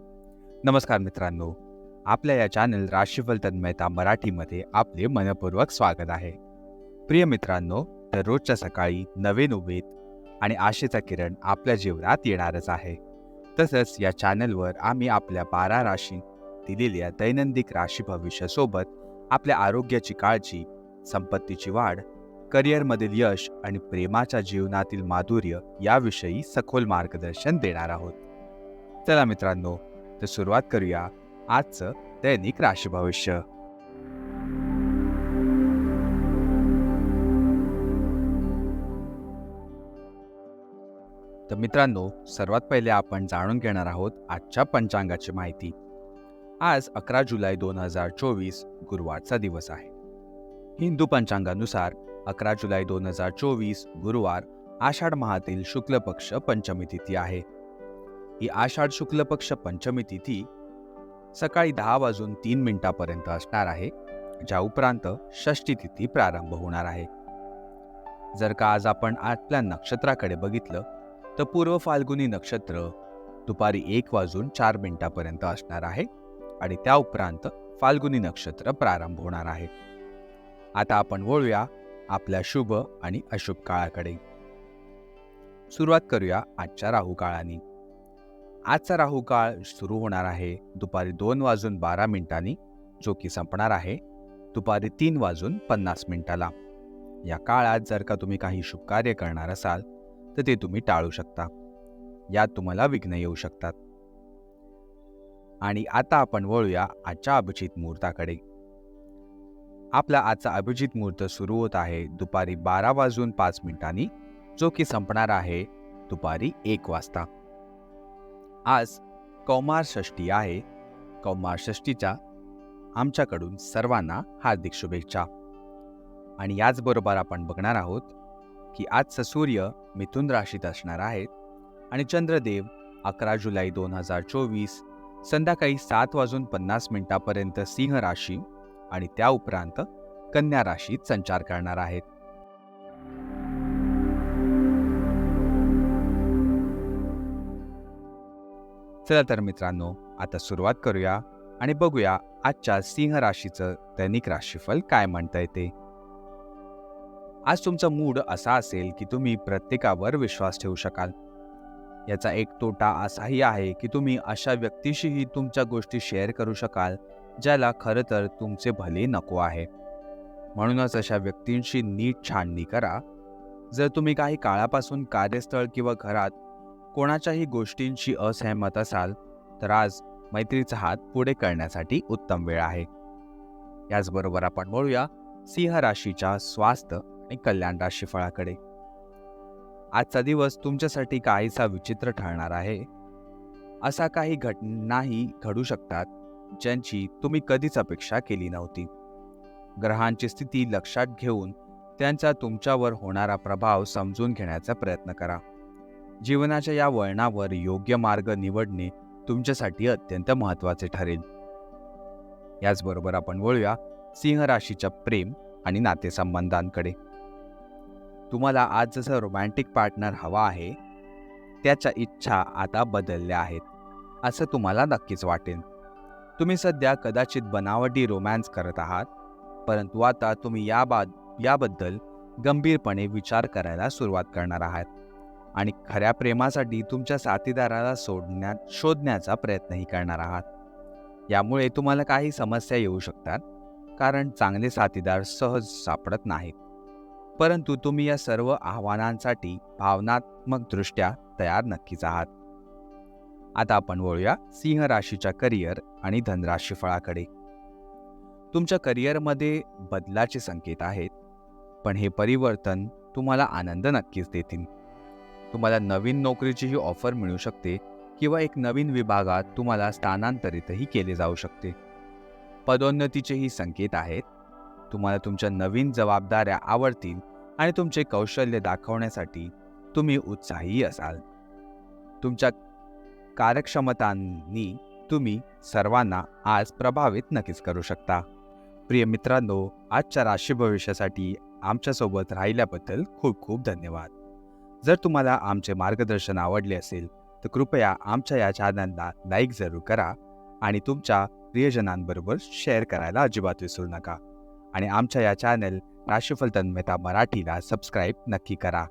नमस्कार मित्रांनो, आपल्या या चॅनल राशीफल तन्मयता मराठीमध्ये आपले मनपूर्वक स्वागत आहे. प्रिय मित्रांनो, दररोजच्या सकाळी नवीन उमेद आणि आशेचा किरण आपल्या जीवनात येणारच आहे. तसंच या चॅनलवर आम्ही आपल्या 12 राशी दिलेल्या दैनंदिन राशी भविष्यासोबत आपल्या आरोग्याची काळजी, संपत्तीची वाढ, करिअरमधील यश आणि प्रेमाच्या जीवनातील माधुर्य याविषयी सखोल मार्गदर्शन देणार आहोत. चला मित्रांनो, तर सुरुवात करूया आजचं दैनिक राशी भविष्य. तर मित्रांनो, सर्वात पहिले आपण जाणून घेणार आहोत आजच्या पंचांगाची माहिती. आज 11 जुलै 2024 गुरुवारचा दिवस आहे. हिंदू पंचांगानुसार 11 जुलै 2024 गुरुवार आषाढ माहातील शुक्ल पक्ष पंचमी तिथी आहे. ही आषाढ शुक्ल पक्ष पंचमी तिथी सकाळी 10:03 पर्यंत असणार आहे, ज्या उपरांत षष्ठी तिथी प्रारंभ होणार आहे. जर का आज आपण आपल्या नक्षत्राकडे बघितलं तर पूर्व फाल्गुनी नक्षत्र दुपारी 1:04 पर्यंत असणार आहे आणि त्या उपरांत फाल्गुनी नक्षत्र प्रारंभ होणार आहे. आता आपण वळूया आपल्या शुभ आणि अशुभ काळाकडे. सुरुवात करूया आजच्या राहू काळाने. आजचा राहू काळ सुरू होणार आहे दुपारी 2:12, जो की संपणार आहे दुपारी 3:50. या काळात जर का तुम्ही काही शुभ कार्य करणार असाल तर ते तुम्ही टाळू शकता. यात तुम्हाला विघ्न येऊ शकतात. आणि आता आपण वळूया आजच्या अभिजित मुहूर्ताकडे. आपला आजचा अभिजित मुहूर्त सुरू होत आहे दुपारी 12:05, जो की संपणार आहे दुपारी 1 वाजता. आज कौमार षष्ठी आहे. कौमार षष्ठीच्या आमच्याकडून सर्वांना हार्दिक शुभेच्छा. आणि याचबरोबर आपण बघणार आहोत की आजचा सूर्य मिथुन राशीत असणार आहे आणि चंद्रदेव 11 जुलै 2024 संध्याकाळी 7:50 पर्यंत सिंह राशी आणि त्या उपरांत कन्या राशीत संचार करणार आहेत. चला तर मित्रांनो, आता सुरुवात करूया आणि बघूया आजच्या सिंह राशीचं दैनिक राशीफल काय म्हणता ते. आज तुमचा मूड असा असेल की तुम्ही प्रत्येकावर विश्वास ठेवू शकाल. याचा एक तोटा असाही आहे की तुम्ही अशा व्यक्तीशीही तुमच्या गोष्टी शेअर करू शकाल ज्याला खरं तर तुमचे भले नको आहे. म्हणूनच अशा व्यक्तींशी नीट छाननी करा. जर तुम्ही काही काळापासून कार्यस्थळ किंवा घरात कोणाच्याही गोष्टींशी असहमत असाल तर आज मैत्रीचा हात पुढे करण्यासाठी उत्तम वेळ आहे. याचबरोबर आपण बोलूया सिंह राशीच्या स्वास्थ्य आणि कल्याण राशीफळाकडे. आजचा दिवस तुमच्यासाठी काहीसा विचित्र ठरणार आहे. असा काही घटनाही घडू शकतात ज्यांची तुम्ही कधीच अपेक्षा केली नव्हती. ग्रहांची स्थिती लक्षात घेऊन त्यांचा तुमच्यावर होणारा प्रभाव समजून घेण्याचा प्रयत्न करा. जीवनाच्या या वळणावर योग्य मार्ग निवडणे तुमच्यासाठी अत्यंत महत्त्वाचे ठरेल. याचबरोबर आपण वळूया सिंह राशीच्या प्रेम आणि नातेसंबंधांकडे. तुम्हाला आज जसं रोमॅन्टिक पार्टनर हवा आहे त्याच्या इच्छा आता बदलल्या आहेत असं तुम्हाला नक्कीच वाटेल. तुम्ही सध्या कदाचित बनावटी रोमॅन्स करत आहात, परंतु आता तुम्ही याबद्दल गंभीरपणे विचार करायला सुरुवात करणार आहात आणि खऱ्या प्रेमासाठी तुमच्या साथीदाराला शोधण्याचा प्रयत्नही करणार आहात. यामुळे तुम्हाला काही समस्या येऊ शकतात, कारण चांगले साथीदार सहज सापडत नाहीत. परंतु तुम्ही या सर्व आव्हानांसाठी भावनात्मकदृष्ट्या तयार नक्कीच आहात. आता आपण वळूया सिंह राशीच्या करिअर आणि धनराशीफळाकडे. तुमच्या करिअरमध्ये बदलाचे संकेत आहेत, पण हे परिवर्तन तुम्हाला आनंद नक्कीच देतील. तुम्हाला नवीन नोकरीचीही ऑफर मिळू शकते किंवा एक नवीन विभागात तुम्हाला स्थानांतरितही केले जाऊ शकते. पदोन्नतीचेही संकेत आहेत. तुम्हाला तुमच्या नवीन जबाबदाऱ्या आवडतील आणि तुमचे कौशल्य दाखवण्यासाठी तुम्ही उत्साही असाल. तुमच्या कार्यक्षमतांनी तुम्ही सर्वांना आज प्रभावित नक्कीच करू शकता. प्रिय मित्रांनो, आजच्या राशी भविष्यासाठी आमच्यासोबत राहिल्याबद्दल खूप खूप धन्यवाद. जर तुम्हाला आमचे मार्गदर्शन आवडले असेल तर कृपया आमच्या या चॅनलला लाईक जरूर करा आणि तुमच्या प्रियजनांबरोबर शेअर करायला अजिबात विसरू नका. आणि आमच्या या चॅनल राशीफल तन्मयता मराठीला सबस्क्राईब नक्की करा.